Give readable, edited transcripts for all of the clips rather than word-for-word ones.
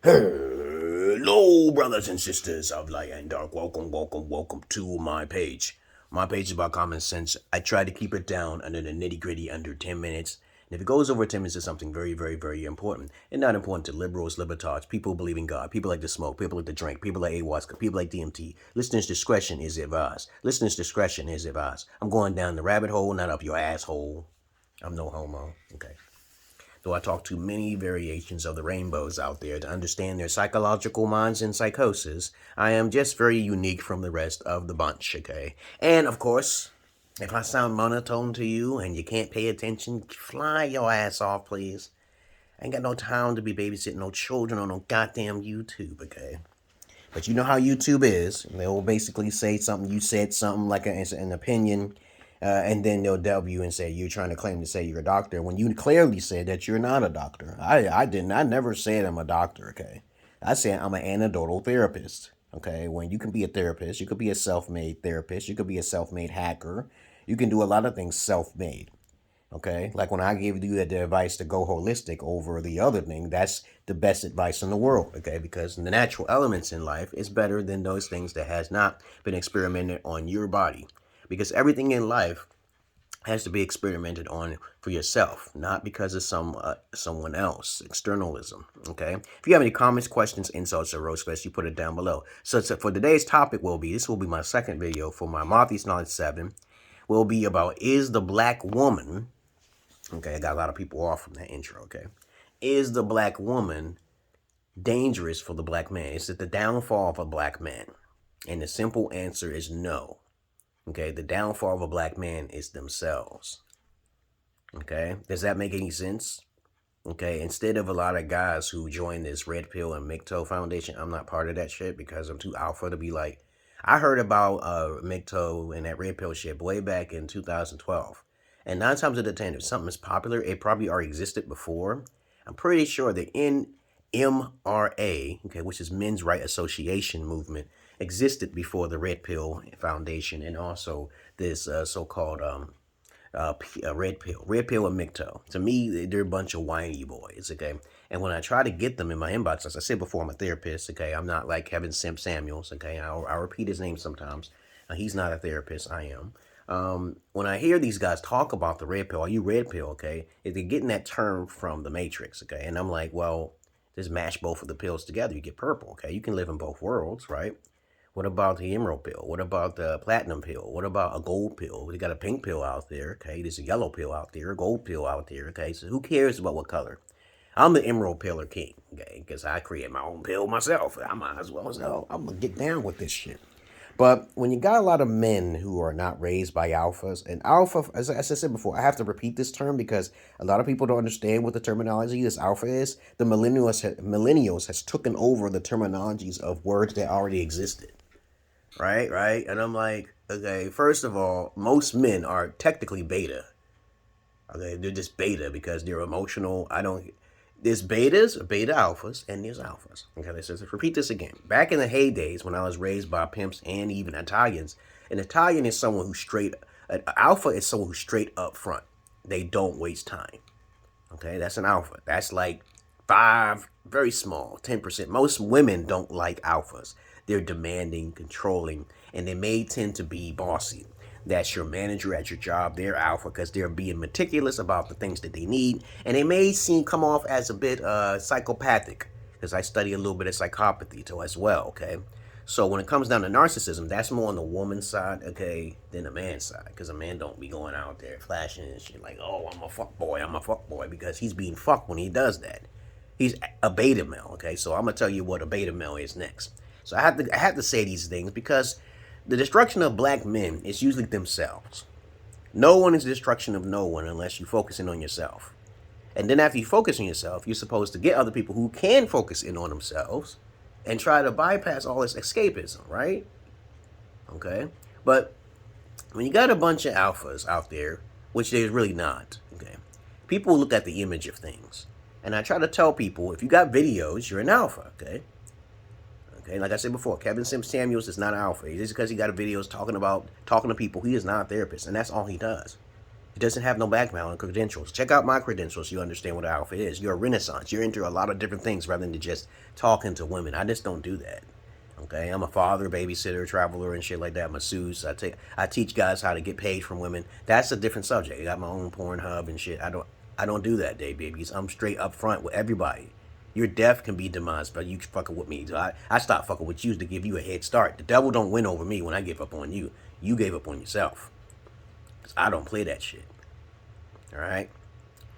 Hello, brothers and sisters of light and dark. Welcome to my page. My page is about common sense. I try to keep it down under the nitty gritty under 10 minutes. And if it goes over 10 minutes, it's something very important. And not important to liberals, libertards, people who believe in God, people like to smoke, people like to drink, people like ayahuasca, people like DMT. Listeners' discretion is advised. Listeners' discretion is advised. I'm going down the rabbit hole, not up your asshole. I'm no homo. Okay. Though I talk to many variations of the rainbows out there to understand their psychological minds and psychosis, I am just very unique from the rest of the bunch, okay? And, of course, if I sound monotone to you and you can't pay attention, fly your ass off, please. I ain't got no time to be babysitting no children on no goddamn YouTube, okay? But you know how YouTube is. They will basically say something, you said something like an opinion, and then they'll delve you and say you're trying to claim to say you're a doctor when you clearly said that you're not a doctor. I never said I'm a doctor, okay? I said I'm an anecdotal therapist, okay? When you can be a therapist, you could be a self-made therapist, you could be a self-made hacker, you can do a lot of things self-made, okay? Like when I gave you the advice to go holistic over the other thing, that's the best advice in the world, okay? Because the natural elements in life is better than those things that has not been experimented on your body. Because everything in life has to be experimented on for yourself, not because of someone else. Externalism, okay? If you have any comments, questions, insults, or roast quests, you put it down below. So for today's topic this will be my second video for my Marthy's Knowledge 7, will be about, is the black woman, okay, I got a lot of people off from that intro, okay? Is the black woman dangerous for the black man? Is it the downfall of a black man? And the simple answer is no. Okay, the downfall of a black man is themselves. Okay, does that make any sense? Okay, instead of a lot of guys who join this Red Pill and MGTOW Foundation, I'm not part of that shit because I'm too alpha to be like, I heard about MGTOW and that Red Pill shit way back in 2012. And 9 times out of 10, if something is popular, it probably already existed before. I'm pretty sure the NMRA, okay, which is Men's Right Association movement, existed before the Red Pill Foundation and also this so-called Red Pill and MGTOW. To me, they're a bunch of whiny boys, okay? And when I try to get them in my inbox, as I said before, I'm a therapist, okay? I'm not like Kevin Simp Samuels, okay? I repeat his name sometimes. He's not a therapist, I am. When I hear these guys talk about the Red Pill, are you Red Pill, okay? They're getting that term from the Matrix, okay? And I'm like, well, just mash both of the pills together, you get purple, okay? You can live in both worlds, right? What about the emerald pill? What about the platinum pill? What about a gold pill? We got a pink pill out there, okay? There's a yellow pill out there, a gold pill out there, okay? So who cares about what color? I'm the emerald pillar king, okay? Because I create my own pill myself. I might as well I'm going to get down with this shit. But when you got a lot of men who are not raised by alphas, and alpha, as I said before, I have to repeat this term because a lot of people don't understand what the terminology this alpha is. The millennials has taken over the terminologies of words that already existed. Right? And I'm like, okay, first of all, most men are technically beta. Okay, they're just beta because they're emotional. There's betas, beta alphas, and there's alphas. Okay, let's repeat this again. Back in the heydays when I was raised by pimps and even Italians, an Italian is someone who's an alpha is someone who's straight up front. They don't waste time. Okay, that's an alpha. That's like 5, very small, 10%. Most women don't like alphas. They're demanding, controlling, and they may tend to be bossy. That's your manager at your job. They're alpha because they're being meticulous about the things that they need. And they may come off as a bit psychopathic because I study a little bit of psychopathy too as well, okay? So when it comes down to narcissism, that's more on the woman's side, okay, than the man's side. Because a man don't be going out there flashing and shit like, oh, I'm a fuckboy, because he's being fucked when he does that. He's a beta male, okay? So I'm going to tell you what a beta male is next. So I have to say these things because the destruction of black men is usually themselves. No one is the destruction of no one unless you're focusing on yourself. And then after you focus on yourself, you're supposed to get other people who can focus in on themselves and try to bypass all this escapism, right? Okay? But when you got a bunch of alphas out there, which there's really not, okay, people look at the image of things. And I try to tell people, if you got videos, you're an alpha, okay? Okay, like I said before, Kevin Simp Samuels is not an alpha. Just because he got videos talking to people, he is not a therapist, and that's all he does. It doesn't have no background and credentials. Check out my credentials. You understand what an alpha is. You're a renaissance. You're into a lot of different things rather than just talking to women. I just don't do that. Okay, I'm a father, babysitter, traveler, and shit like that. Masseuse. I teach guys how to get paid from women. That's a different subject. I got my own PORNHUB and shit. I don't do that, day babies. I'm straight up front with everybody. Your death can be demised, but you fucking with me. So I stopped fucking with you to give you a head start. The devil don't win over me when I give up on you. You gave up on yourself. Cause I don't play that shit. All right.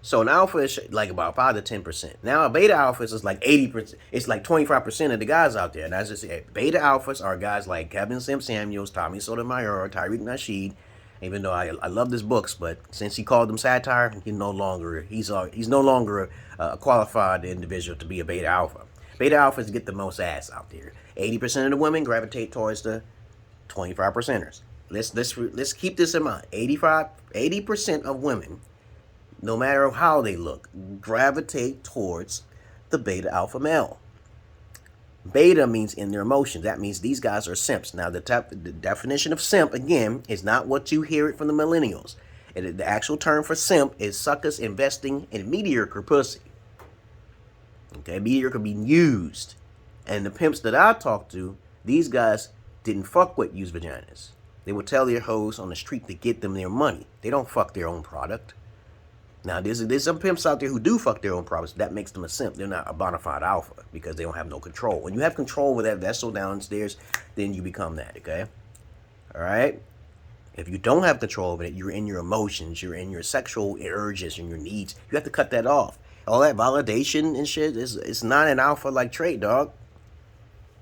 So an alpha is like about 5 to 10%. Now a beta alpha is like 80%. It's like 25% of the guys out there. And as I said, beta alphas are guys like Kevin Samuels, Tommy Sotomayor, Tariq Nasheed. Even though I love his books, but since he called them satire, he's no longer a qualified individual to be a beta alpha. Beta alphas get the most ass out there. 80% of the women gravitate towards the 25%ers. Let's keep this in mind. 80% of women, no matter how they look, gravitate towards the beta alpha male. Beta means in their emotions. That means these guys are simps. Now, the definition of simp, again, is not what you hear it from the millennials. The actual term for simp is suckers investing in mediocre pussy. Okay, mediocre being used. And the pimps that I talk to, these guys didn't fuck with used vaginas. They would tell their hoes on the street to get them their money. They don't fuck their own product. Now, there's some pimps out there who do fuck their own products. That makes them a simp. They're not a bona fide alpha because they don't have no control. When you have control with that vessel downstairs, then you become that, okay? All right? If you don't have control over it, you're in your emotions, you're in your sexual urges and your needs. You have to cut that off. All that validation and shit is not an alpha-like trait, dog.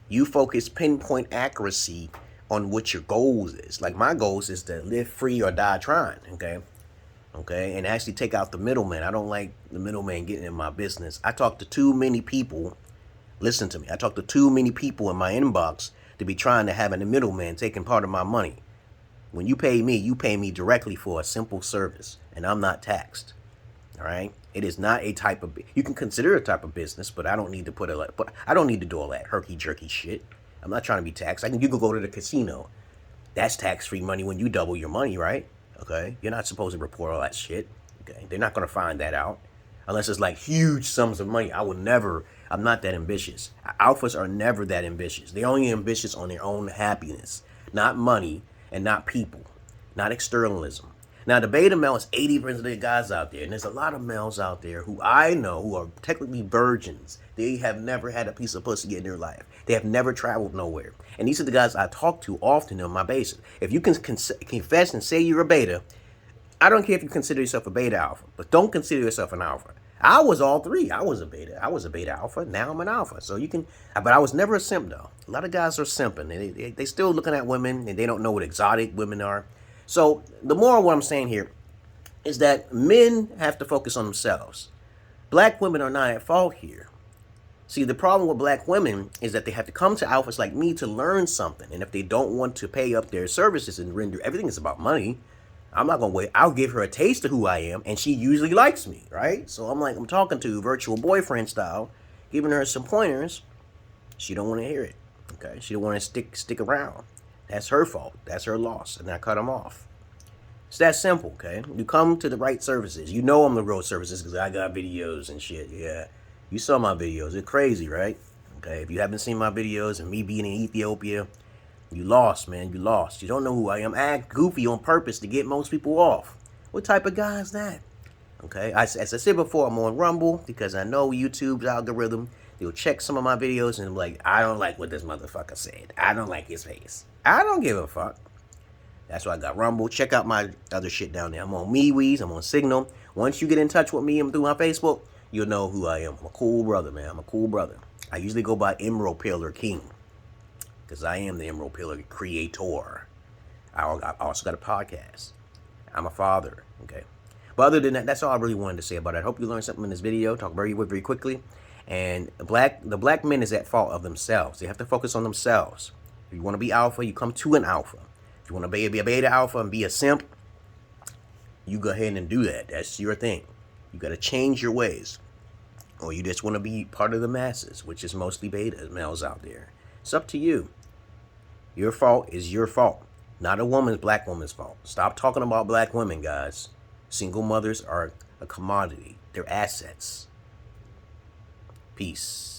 You focus pinpoint accuracy on what your goals is. Like my goals is to live free or die trying, okay? Okay, and actually take out the middleman. I don't like the middleman getting in my business. I talk to too many people. Listen to me. I talk to too many people in my inbox to be trying to have a middleman taking part of my money. When you pay me directly for a simple service, and I'm not taxed. All right, it is not a type of. You can consider it a type of business, but I don't need to I don't need to do all that herky jerky shit. I'm not trying to be taxed. You could go to the casino. That's tax-free money when you double your money, right? Okay, you're not supposed to report all that shit. Okay, they're not going to find that out unless it's like huge sums of money. I'm not that ambitious. Alphas are never that ambitious. They're only ambitious on their own happiness, not money and not people, not externalism. Now, the beta male is 80% of the guys out there, and there's a lot of males out there who I know who are technically virgins. They have never had a piece of pussy in their life. They have never traveled nowhere. And these are the guys I talk to often on my basis. If you can confess and say you're a beta, I don't care if you consider yourself a beta alpha, but don't consider yourself an alpha. I was all three. I was a beta. I was a beta alpha. Now I'm an alpha. So you can, but I was never a simp though. A lot of guys are simping. They still looking at women and they don't know what exotic women are. So the moral of what I'm saying here is that men have to focus on themselves. Black women are not at fault here. See, the problem with black women is that they have to come to alphas like me to learn something. And if they don't want to pay up their services and render, everything is about money. I'm not going to wait. I'll give her a taste of who I am. And she usually likes me, right? So I'm talking to virtual boyfriend style, giving her some pointers. She don't want to hear it. Okay. She don't want to stick around. That's her fault. That's her loss. And I cut them off. It's that simple, okay? You come to the right services. You know I'm the real services because I got videos and shit. Yeah. You saw my videos. They're crazy, right? Okay. If you haven't seen my videos and me being in Ethiopia, you lost, man. You lost. You don't know who I am. I act goofy on purpose to get most people off. What type of guy is that? Okay. As I said before, I'm on Rumble because I know YouTube's algorithm. They'll check some of my videos and be like, I don't like what this motherfucker said. I don't like his face. I don't give a fuck. That's why I got Rumble. Check out my other shit down there. I'm on MeWe's. I'm on Signal. Once you get in touch with me and through my Facebook, you'll know who I am. I'm a cool brother, man. I'm a cool brother. I usually go by Emerald Pillar King because I am the Emerald Pillar creator. I also got a podcast. I'm a father, okay? But other than that, that's all I really wanted to say about it. I hope you learned something in this video. Talk very quickly. And the black men is at fault of themselves. They have to focus on themselves. If you want to be alpha, you come to an alpha. If you want to be a beta alpha and be a simp, you go ahead and do that. That's your thing. You got to change your ways. Or you just want to be part of the masses, which is mostly beta males out there. It's up to you. Your fault is your fault. Not a black woman's fault. Stop talking about black women, guys. Single mothers are a commodity. They're assets. Peace.